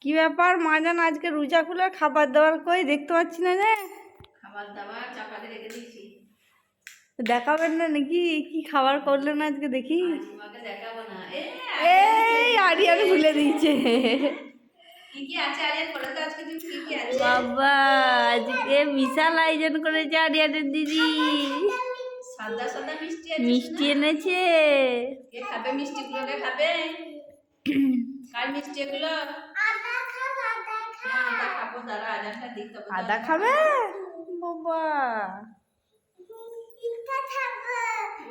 কি ব্যাপার মাজান আজকে রোজা খুলে খাবার দাবার কই দেখতে পাচ্ছি না রে। খাবার দাবার চাপাতে রেখে দিয়েছি। দেখাবেন না নাকি কি খাবার করলেন আজকে দেখি? তোমাকে দেখাবো না। এই আরিয়ান ভুলে দিয়েছে। কি কি আছে আরিয়ান বলো তো আজকে তুমি কি কি আছে? বাবা আজকে বিশাল আয়োজন করেছে আরিয়ানের দিদি। সাদা সাদা মিষ্টি আছে। মিষ্টি এনেছে। কে খাবে মিষ্টিগুলো? কে খাবে? কার মিষ্টি এগুলো? আদা খাবো দাঁড়া আজানটা দিতে হবে। আদা খাবে বাবা?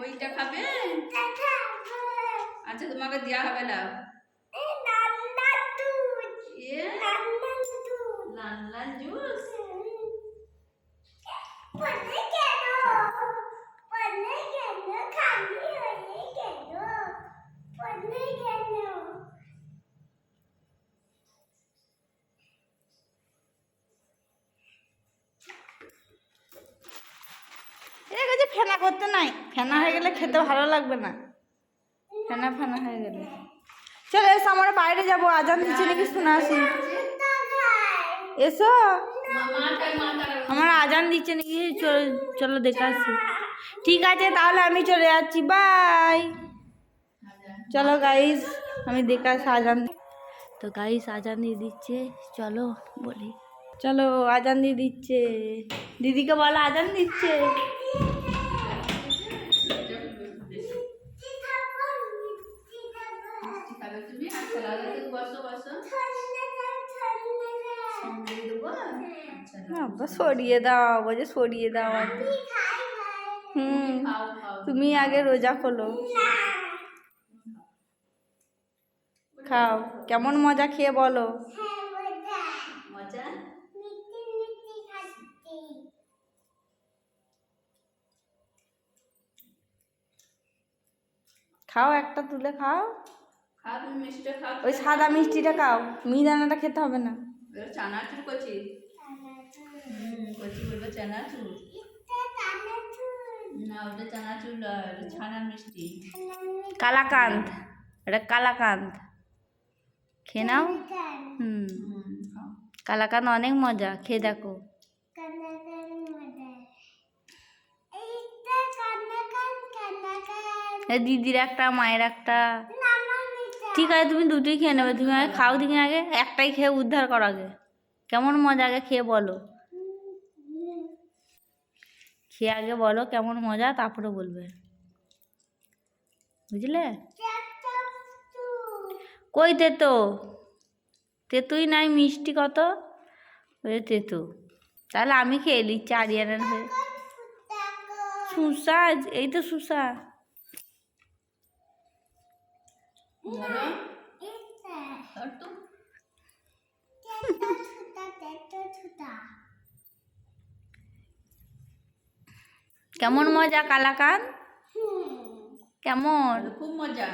ওইটা খাবে? আচ্ছা তোমাকে দেওয়া হবে না। লাল লাল জুস ফেনা করতে নাই, ফেনা হয়ে গেলে খেতে ভালো লাগবে না। ফেনা ফেনা হয়ে গেলে চলো এসো, আমরা বাইরে যাবো, আজান দিচ্ছে নাকি শুনে আসি। এসো আমার আজান দিচ্ছে নাকি, চলো দেখে আসি। ঠিক আছে তাহলে আমি চলে যাচ্ছি, বাই। চলো গাইস আমি দেখে আসি আজান। তো গাইস আজান দিয়ে দিচ্ছে, চলো বলি। চলো আজান দিয়ে দিচ্ছে, দিদিকে বলো আজান দিচ্ছে। সরিয়ে দাও, বলছে সরিয়ে দাও। তুমি আগে রোজা খোলো, খাও। কেমন মজা খেয়ে বলো? মজা খাও, একটা তুলে খাও। খাও তুমি মিষ্টিটা খাও। ওই সাদা মিষ্টিটা খাও, মিহিদানাটা খেতে হবে না। চানাচুর কচি কচি বলবো চানাচুর না, ওটা চানাচুর নয়, ওটা ছানা মিষ্টি। কালাকান্দ, এটা কালাকান্দ খেয়ে নাও। কালাকান্দ অনেক মজা, খেয়ে দেখো। দিদির একটা, মায়ের একটা। ঠিক আছে তুমি দুটোই খেয়ে নেবে, তুমি আগে খাও দিকে, আগে একটাই খেয়ে উদ্ধার করো আগে। কেমন মজা আগে খেয়ে বলো, খেয়ে আগে বলো কেমন মজা, তারপরে বলবে, বুঝলে? কই তেতো? তেতুই নাই, মিষ্টি কত, ওই তেতো। তাহলে আমি খেয়ে নিচ্ছি আরিয়ানের হয়ে। সুসা, এই তো সুসা। কেমন মজা কালাকান্দ? কেমন? খুব মজা।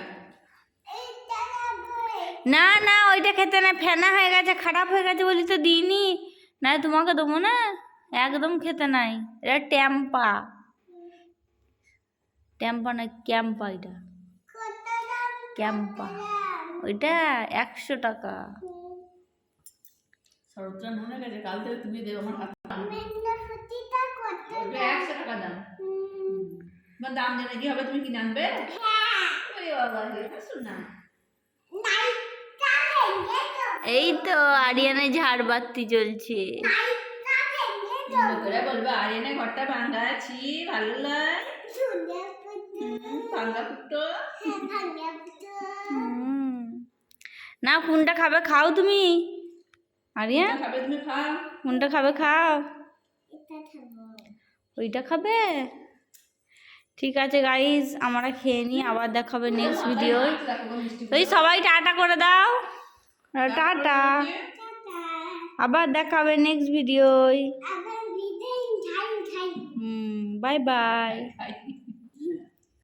না না ওইটা খেতে না, ফেনা হয়ে গেছে, খারাপ হয়ে গেছে বলি তো দিইনি, না তোমাকে দেবো না, একদম খেতে নাই। এটা ট্যাম্পা, ট্যাম্পা না ক্যাম্পা, এটা ক্যাম্পা, ওইটা 100 টাকা। সরবটা নুনে গেছে, কাল থেকে তুমি দেবো আমার হাতে। 100 টাকা দাম। তোমার দাম জেনে কি হবে, তুমি কিনে আনবে? শোনা এই তো আরিয়ানের ঝাড় বাতি চলছে। বলবো আরিয়ানের ঘরটা ভাঙা আছি, ভালো লাগে ভাঙা ফুটো। না কোনটা খাবে খাও তুমি, আরিয়ান খাবে তুমি খাও। কোনটা খাবে খাও, ওইটা খাবে। ঠিক আছে গাইস আমরা খেয়ে নিই, আবার দেখাবে নেক্সট ভিডিও। ওই সবাই টাটা করে দাও, টাটা, আবার দেখাবে নেক্সট ভিডিও। Bye bye.